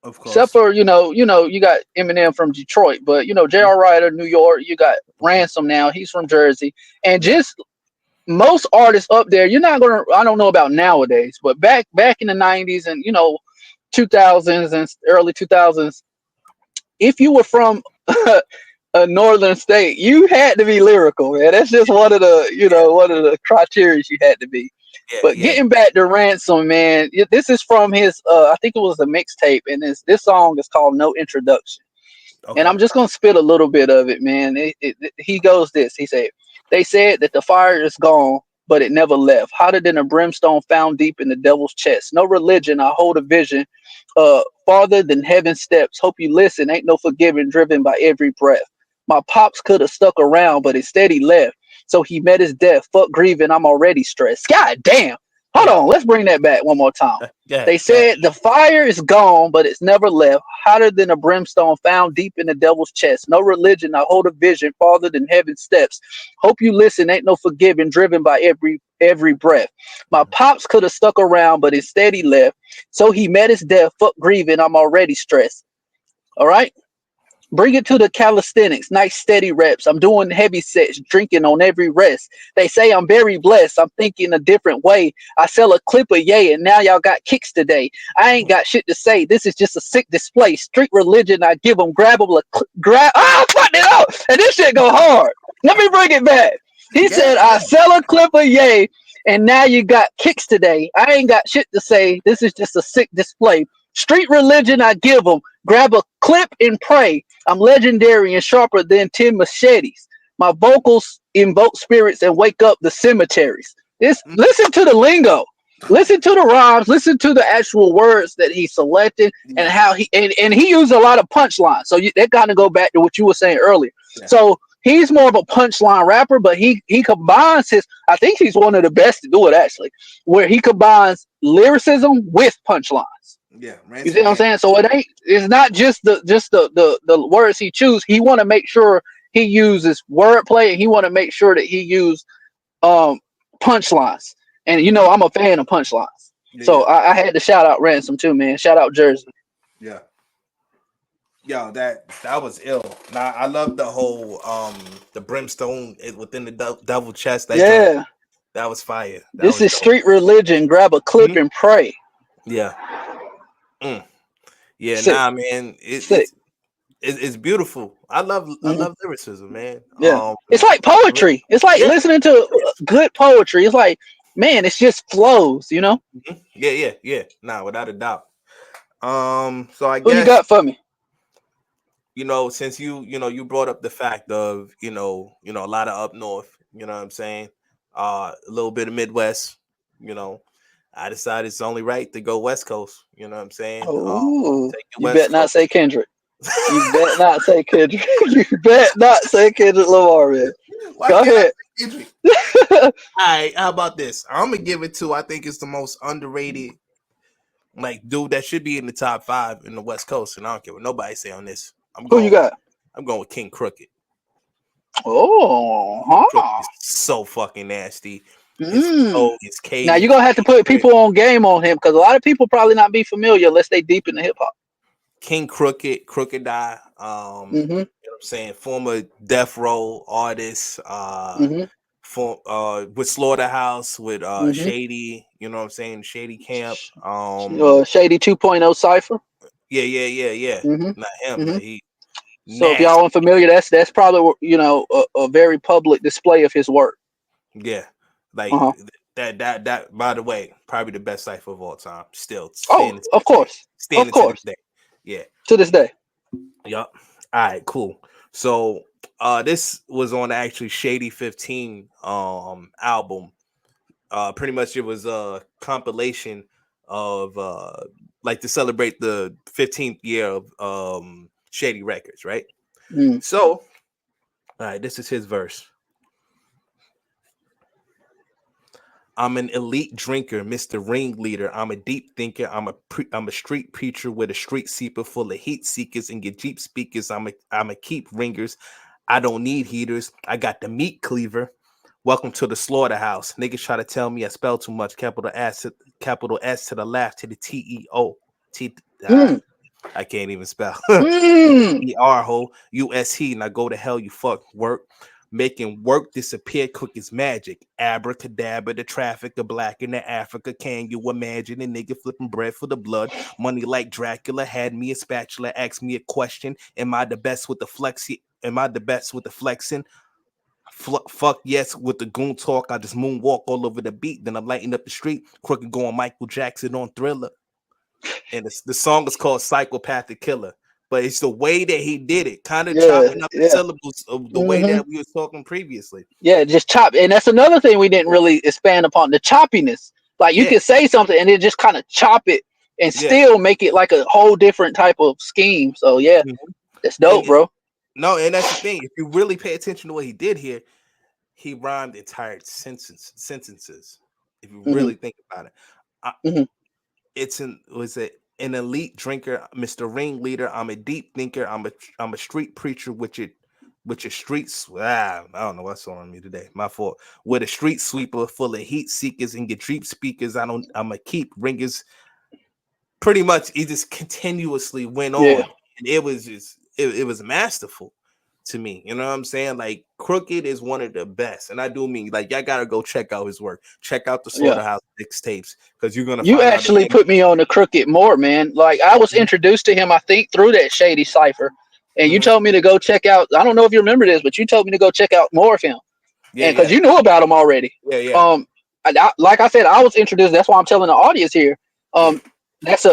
Of Except course. for you got Eminem from Detroit, but Mm-hmm. J.R. Ryder, New York. You got Ransom now. He's from Jersey, and Yeah. just most artists up there, you're not gonna. I don't know about nowadays, but back in the '90s and 2000s and early 2000s, if you were from a northern state, you had to be lyrical, man. That's just one of the Yeah. one of the criteria you had to be. Yeah. But Yeah. getting back to Ransom, man, this is from his. I think it was a mixtape, and this song is called "No Introduction." And Okay. I'm just gonna spit a little bit of it, man. He goes this. He said, "They said that the fire is gone, but it never left. Hotter than a brimstone found deep in the devil's chest. No religion, I hold a vision, farther than heaven's steps. Hope you listen. Ain't no forgiving, driven by every breath. My pops could have stuck around, but instead he left. So he met his death. Fuck grieving, I'm already stressed. God damn. Hold Yeah. on, let's bring that back one more time. Yeah. They Yeah. said the fire is gone, but it's never left. Hotter than a brimstone found deep in the devil's chest. No religion, I hold a vision farther than heaven's steps. Hope you listen, ain't no forgiving, driven by every breath. My pops could have stuck around, but instead he left. So he met his death. Fuck grieving, I'm already stressed. All right. Bring it to the calisthenics, nice steady reps. I'm doing heavy sets, drinking on every rest. They say I'm very blessed. I'm thinking a different way. I sell a clip of yay, and now y'all got kicks today. I ain't got shit to say. This is just a sick display. Street religion. I give them grab them, grab. Ah, fuck it up, and this shit go hard. Let me bring it back. He Yeah, said, I yeah. sell a clip of yay, and now you got kicks today. I ain't got shit to say. This is just a sick display. Street religion, I give them. Grab a clip and pray. I'm legendary and sharper than 10 machetes. My vocals invoke spirits and wake up the cemeteries. This, Mm, listen to the lingo. Listen to the rhymes. Listen to the actual words that he selected and yeah, how and he used a lot of punchlines. So that kind of go back to what you were saying earlier. yeah. So he's more of a punchline rapper, but he combines his. I think he's one of the best to do it actually, where he combines lyricism with punchlines. Yeah, You see Ransom what I'm Gang. saying? So it's not just the words he chooses. He want to make sure he uses wordplay, and he want to make sure that he use um punchlines. And you Hmm. know I'm a fan of punchlines. Yeah, So yeah, I had to shout out Ransom too, man. Shout out Jersey. yeah. Yo, that was ill. Now I love the whole the brimstone within the double chest. That joint, Yeah. that was fire. That This was is dope. street religion. Grab a clip Mhm. and pray. Yeah. Mm. Yeah, Sick. nah, man. Sick. It's beautiful. I Mhm. love lyricism, man. Yeah. It's like poetry. It's like Yeah, listening to it is. good poetry. It's like, man, it's just flows, you know? Mhm. Yeah, yeah, yeah. Nah, without a doubt. So I Who you guess got for me? since you brought up the fact of a lot of up north, you know what I'm saying, a little bit of Midwest, you know, I decided it's only right to go West Coast. You know what I'm saying? Oh, Take the you bet West not say Coast. Kendrick. You bet not say Kendrick. You bet not say Kendrick Lamar, man. Why Go can't I ahead. say Kendrick? All right, how about this? I'm gonna give it to, I think it's the most underrated, like, dude that should be in the top 5 in the West Coast, and I don't care what nobody say on this. I'm Who you going with got? I'm going with King Crooked. Oh, King Crooked huh. is so fucking nasty. His Mm. flow, his Now you're cadence, gonna have to put people on game on him because a lot of people probably not be familiar unless they deep in the hip hop. King Crooked, Crooked Eye, Mm-hmm. you know what I'm saying, former death row artist, Mm-hmm. with Slaughterhouse, with Mm-hmm. Shady, you know what I'm saying, Shady Camp. Shady 2.0 Cipher. Yeah, yeah, yeah, yeah. Mm-hmm. Not him, Mm-hmm. but he So if y'all nasty. unfamiliar, that's probably a very public display of his work. Yeah. Like Uh-huh. that by the way, probably the best cipher of all time. Still Oh, standing to of this day. course. Of Standing to this course. day. Yeah. To this day. Yup. All right, cool. So this was on actually Shady 15 album. Pretty much it was a compilation of like to celebrate the 15th year of Shady Records, right? Mm. So, all right, this is his verse. I'm an elite drinker, Mr. Ringleader. I'm a deep thinker. I'm a street preacher with a street seeper full of heat seekers and your Jeep speakers. I'm a keep ringers. I don't need heaters. I got the meat cleaver. Welcome to the slaughterhouse. Niggas try to tell me I spell too much. Capital S to the left to the TEO. T ah, Mm. I can't even spell. Mm. ER hole, USE. Now go to hell, you fuck work. Making work disappear quick as magic. Abracadabra, the traffic, the black in the Africa. Can you imagine a nigga flipping bread for the blood? Money like Dracula had me a spatula, asked me a question. Am I the best with the flexi? Am I the best with the flexing? Fuck yes with the goon talk. I just moonwalk all over the beat. Then I'm lighting up the street. Crooked going Michael Jackson on Thriller. And the song is called Psychopathic Killer. But it's the way that he did it, kind of Yeah. chopping up the Yeah. syllables of the way Mm-hmm. that we was talking previously. Yeah. Just chop. And that's another thing we didn't really expand upon the choppiness. Like you Yeah, could say something and then just kind of chop it and yeah. still make it like a whole different type of scheme. So yeah, Mhm. that's And dope, bro. no, and that's the thing. If you really pay attention to what he did here, he rhymed entire sentences. If you Mm-hmm. really think about it, I, Mm-hmm. it's an elite drinker, Mr. Ringleader. I'm a deep thinker. I'm a street preacher with your streets. I don't know what's on me today. My fault. With a street sweeper full of heat seekers and your Jeep speakers. I'm a keep ringers. Pretty much, he just continuously went Yeah. on, and it was just it was masterful to me. You know what I'm saying? Like Crooked is one of the best, and I do mean like y'all gotta go check out his work. Check out the Yeah. Slaughterhouse mixtapes because you're gonna You find out actually that. put me on the Crooked more, man. Like I was introduced to him, I think, through that Shady Cipher, and you Mhm. told me to go check out. I don't know if you remember this, but you told me to go check out more of him, Yeah, and because yeah, you knew about him already. yeah. Um, like I said, I was introduced. That's why I'm telling the audience here. Um, that's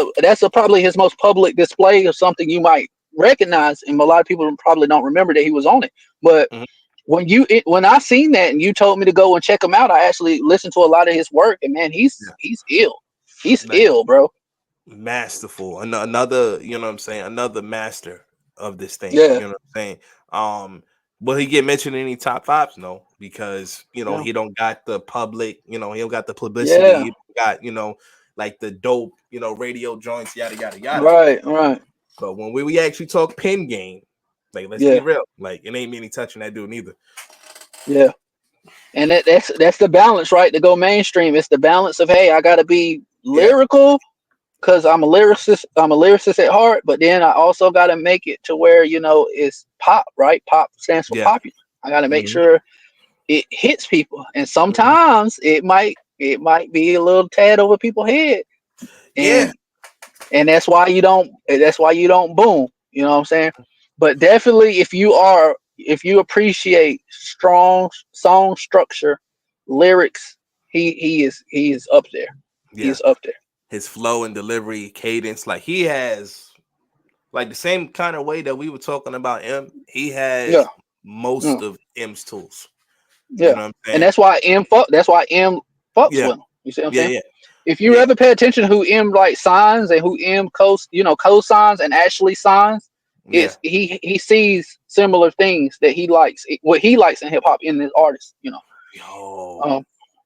probably his most public display of something you might recognize, and a lot of people probably don't remember that he was on it. But Mhm. when I seen that and you told me to go and check him out, I actually listened to a lot of his work, and man, Yeah. he's ill. He's Like ill, bro. masterful. Another, you know what I'm saying? Another master of this thing. Yeah, You know what I'm saying? Will he get mentioned in any top fives? No, because yeah, he don't got the public, he don't got the publicity, yeah. he don't got, like the dope, radio joints, yada yada yada. Right, right. But when we actually talk pen game, like let's be Yeah, real, like it ain't many touching that dude neither. yeah. And that's the balance, right? To go mainstream, it's the balance of hey, I got to be Yeah, lyrical because I'm a lyricist. I'm a lyricist at heart, but then I also got to make it to where it's pop, right? Pop stands for yeah, popular. I got to make hmm sure it hits people, and hmm sometimes it might be a little tad over people's head, yeah, and that's why you don't boom. You know what I'm saying? But definitely, if you appreciate strong song structure, lyrics, he is up there. yeah. He's up there. His flow and delivery, cadence, like he has like the same kind of way that we were talking about M. He Yeah, has yeah, most of M's tools. You yeah. know what I'm And saying? that's why M fucks Yeah, with him. You see what I'm yeah, saying? yeah, If you yeah, ever pay attention to who M like signs and who M co-signs and actually signs, yeah. it's he sees similar things that he likes, what he likes in hip hop in this artist. Yo, Um,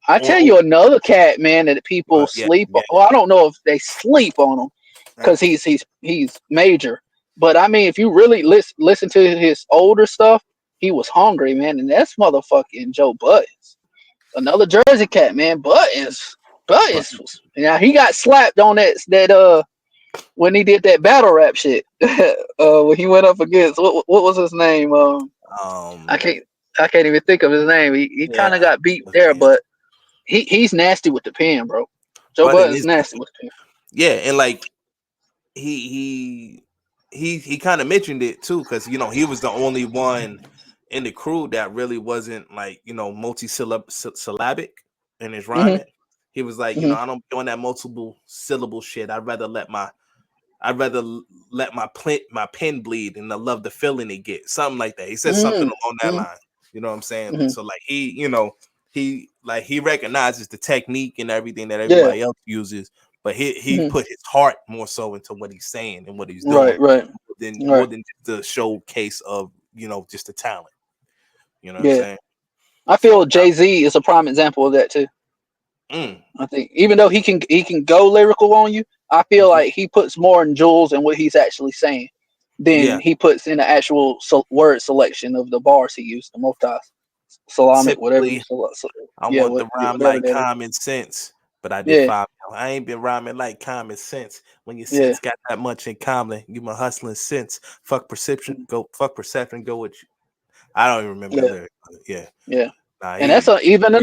I tell or you another cat, man, that people yeah, sleep on. yeah. Well, I don't know if they sleep on him Uh, because he's major. But I mean, if you really listen to his older stuff, he was hungry, man, and that's motherfucking Joe Buttons, another Jersey cat, man. but Now he got slapped on that when he did that battle rap shit. When he went up against what was his name? I um, can't I can't even think of his name. He yeah, kind of got beat but there, yeah, but he's nasty with the pen, bro. Joe Button Budden's is nasty with the pen. yeah, and like he he kind of mentioned it too because he was the only one in the crew that really wasn't like syllabic in his Hmm. rhyming. He was like, Hmm. I don't be on that multiple syllable shit. I'd rather let my pen bleed and I love the feeling it gets. Something like that. He said something Hmm. along that Hmm. line. You know what I'm saying? Hmm. So like he recognizes the technique and everything that Yeah. everybody else uses, but he Hmm. put his heart more so into what he's saying and what he's doing Right. Right. than more Right. than just the showcase of just the talent. You know what I'm Yeah. saying? I So feel Jay Z is a prime example of that too. mm, I think even though he can go lyrical on you, I feel mhm. like he puts more in jewels in what he's actually saying than Yeah. he puts in the actual word selection of the bars he used, the multi salamic, whatever Typically, I yeah, want to rhyme whatever like that is. common sense, but I did Yeah. 5. I ain't been rhyming like common sense. When your Yeah. sense got that much in common, you my hustling sense. Fuck perception, go fuck perception, go with you. I don't even remember the Yeah. lyric. Yeah, Yeah. nah, And that's he even yeah,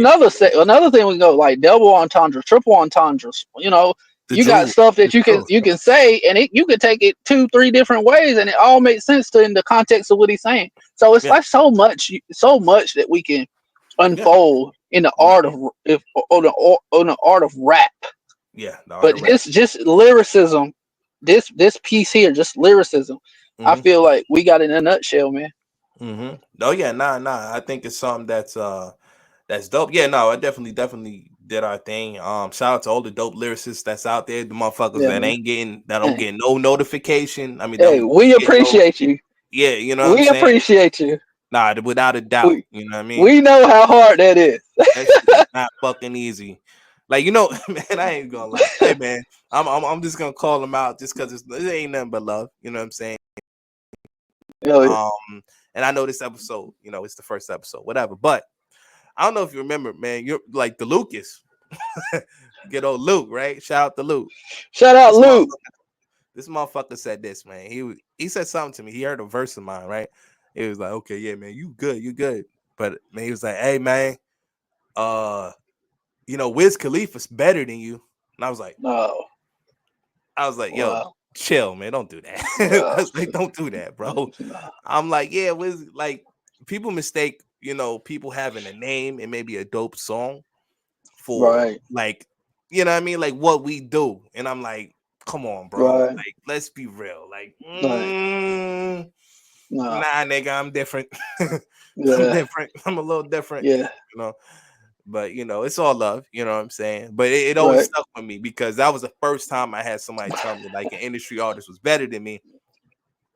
another thing we go like double entendre, triple entendres. the You got jewel, stuff the that you can truth. you can say, and you can take it two, three different ways, and it all makes sense in the context of what he's saying. So it's Yeah, like so much that we can yeah, unfold in the art mhm, of if on the art of rap. yeah. The art But of rap. just lyricism, this piece here, just lyricism. I Mm-hmm. feel like we got it in a nutshell, man. Mm-hmm. Oh yeah, nah. I think it's something that's dope. Yeah, no, I definitely did our thing. Shout out to all the dope lyricists that's out there, the motherfuckers Yeah, that man. ain't getting that don't Hey, get no notification. I mean, hey, don't we get no appreciate you. yeah, you know what I'm We saying? appreciate you. Nah, without a doubt. We You know what I mean? we know how hard that is. That shit is not fucking easy. Like, man, I ain't gonna lie. Hey man, I'm just gonna call them out just because it ain't nothing but love. You know what I'm saying? Hell yeah. Um, and I know this episode, it's the first episode, whatever. But I don't know if you remember, man. You're like the Lucas. Good old Luke, right? Shout out to Luke. Shout out This Luke. motherfucker. This motherfucker said this, man. He said something to me. He heard a verse of mine, right? He was like, okay, yeah, man, you good, you good. But man, he was like, hey, man, uh, Wiz Khalifa's better than you. And No. I was like, yo, Wow. chill, man, don't do that. I Wow. was like, don't do that, bro. No. I'm like, yeah, Wiz, like people mistake, people having a name and maybe a dope song for Right. like, you know what I mean, like what we do. And I'm like, come on, bro, Right. like let's be real, like, Right. No. nah, nigga, I'm different. I'm Yeah. different. I'm a little different, Yeah. you know. But it's all love, you know what I'm saying. But it always Right. stuck with me because that was the first time I had somebody tell me like an industry artist was better than me,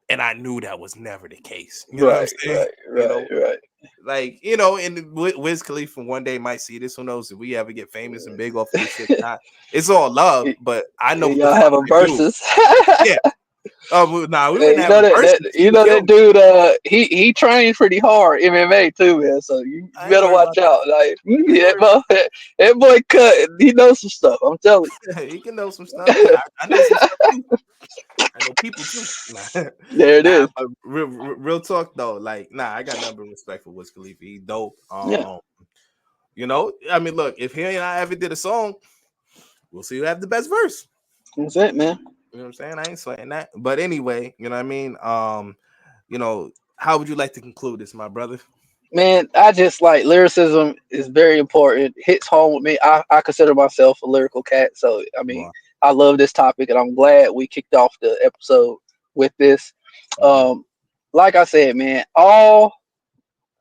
and I knew that was never the case. You know what I'm Right. saying? Right. Right. Right. Like and Wiz Khalifa one day might see this. Who knows if we ever get famous and big off of this shit? Not. It's all love, but I know what the Y'all fuck having to do. verses. Yeah. Nah, we Hey, wouldn't have a versus. you He know killed that me. dude. He trains pretty hard MMA too, man. So you I ain't better worried watch about that. out. Like I ain't yeah, worried bro, that boy cut. He knows some stuff. I'm telling He can know some stuff. I know some stuff too. I know people too. Nah, you. There it nah, is. but real talk though. Like, nah, I got nothing but respect for Wiz Khalifa. He dope. Yeah, I mean, look, if he and I ever did a song, we'll see who have the best verse. that's it, man. You know what I'm saying? I ain't sweating that. But anyway, you know what I mean? How would you like to conclude this, my brother? Man, I just like lyricism is very important. Hits home with me. I consider myself a lyrical cat, so I mean, Wow. I love this topic, and I'm glad we kicked off the episode with this. Mhm. Um, like I said, man, all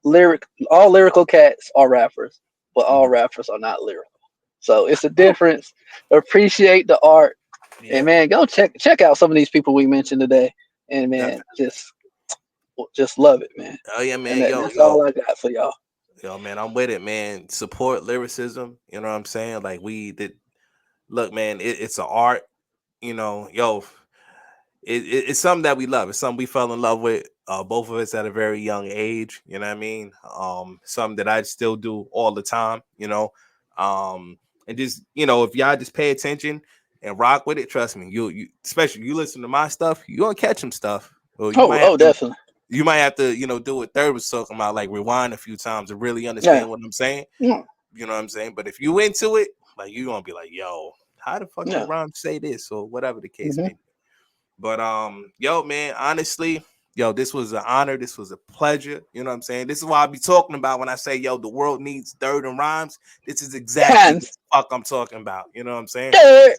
lyrical cats are rappers, but all Mhm. rappers are not lyrical. So it's a difference. Appreciate the art, and Yep. man, go check out some of these people we mentioned today, and man, Definitely. just love it, man. Oh yeah, And man. Yo, that's all yo, I got for y'all. yo, man. I'm with it, man. Support lyricism. You know what I'm saying? Like we did. Look, man. It's an art. Yo, it's something that we love. It's something we fell in love with. Both of us at a very young age. You know what I mean? Something that I still do all the time. And just if y'all just pay attention and rock with it, trust me, you especially you listen to my stuff, you gonna catch some stuff. Or you Oh, might have oh, to definitely. do what Third was talking about, like rewind a few times to really Yeah. understand what I'm saying. Mm, You know what I'm saying? But if you into it, like you gonna be like, yo, how the fuck did yeah. Rhyme say this or whatever the case may Hmm. be. But yo, man, honestly, yo, this was an honor. This was a pleasure. You know what I'm saying? This is what I be talking about when I say, yo, the world needs Third and Rhymes. This is exactly what Hands. the fuck I'm talking about. You know what I'm saying? Third.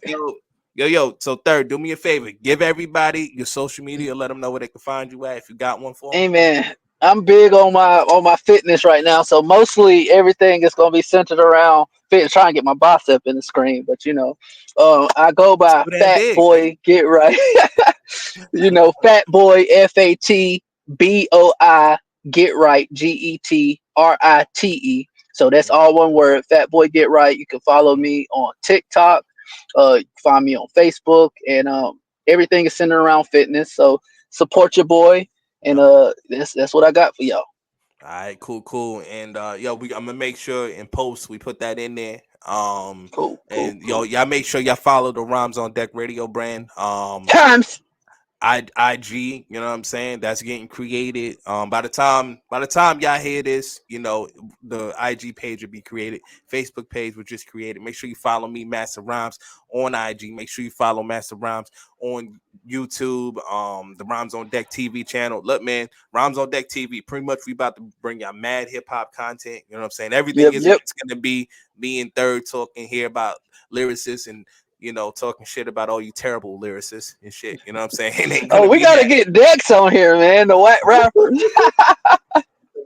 Yo. So Third, do me a favor. Give everybody your social media. Let them know where they can find you at if you got one for them. Amen. I'm big on my fitness right now, so mostly everything is gonna be centered around fit. Trying to get my bicep in the screen, but I go by Do that Fat big, man. Boy Get Right. Fat Boy FATBOI Get Right GETRITE. So that's all one word. Fat Boy Get Right. You can follow me on TikTok. You can find me on Facebook, and everything is centered around fitness. So support your boy, and Yep. that's what I got for y'all. All right, cool. And yo, I'm gonna make sure in post we put that in there. Cool, cool, And yo, cool. y'all make sure y'all follow the Rhymes on Deck Radio brand. Times. IG, you know what I'm saying? That's getting created. By the time y'all hear this, the IG page will be created. Facebook page was just created. Make sure you follow me, Master Rhymes, on IG. Make sure you follow Master Rhymes on YouTube. The Rhymes on Deck TV channel. Look, man, Rhymes on Deck TV. Pretty much we about to bring y'all mad hip hop content. You know what I'm saying? Everything Yep, isn't yep. just gonna be me and Third talking here about lyricists and talking shit about all you terrible lyricists and shit. You know what I'm saying? It ain't Oh, gonna we be gotta that. get Dex on here, man. The white rappers.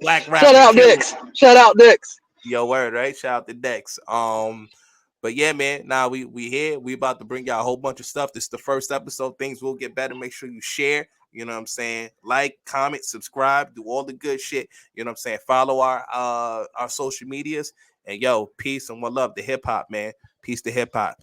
Black Shout rapper out killer. Dex. Shout out Dex. Yo, word, right? Shout out to Dex. But yeah, man. Now we here. We about to bring y'all a whole bunch of stuff. This is the first episode. Things will get better. Make sure you share. You know what I'm saying? Like, comment, subscribe, do all the good shit. You know what I'm saying? Follow our social medias. And yo, peace and one love to hip hop, man. Peace to hip hop.